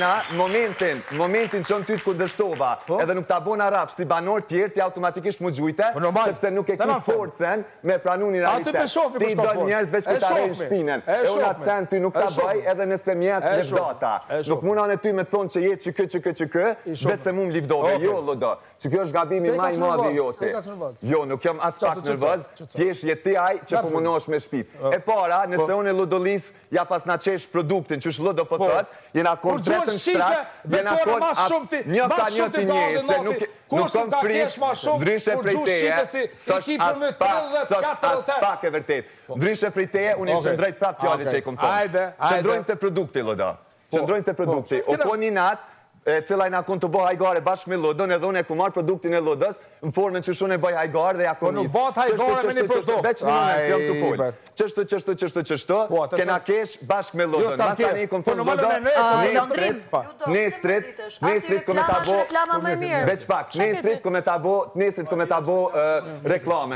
Ana, në momentin që në ty të kundërshtova, edhe nuk ta bona rafsh si banor tjerë, ti automatikisht mu gjujte, sepse nuk e ki forcen me pranu një realitet. Ti do njerëz veç këtë arrejnë shpinen. E unë atë sen ty nuk ta bëj edhe nëse mjetë në data. Nuk muna në ty me thonë që jetë që kë, vetë se mu më livdove. Jo, lodo, që kjo është gabimi maj madhi jote. Jo, nuk jam as pak nervoz, t'jesh jeti aj që po munosh me shpip. E para, nëse unë e lodolis, ja pas na qesh produktin, që shlodo po thot, jena kon tretën shtrat, jena kon një ka një të një, se nuk kom frik, ndryshe prej teje, sështë as pak e vërtet. Ndryshe prej teje, unë i qëndrojt prap fjallë që i kom thonë. Qëndrojnë të produkti, lodo. Qëndrojnë të produkti. O po një natë, cila i na kon të bëj hajgare bashkë me lodën, edhe unë e ku marrë produktin e lodës, në formën që shune bëj hajgare dhe ja konis. Nuk bat hajgare me një produkt. Veç një moment, jam të full. Qështu, kena kesh bashkë me lodën. Masa ne i kom thonë lodën, nesrit kome ta bo, veç pak, nesrit kome ta bo reklamen.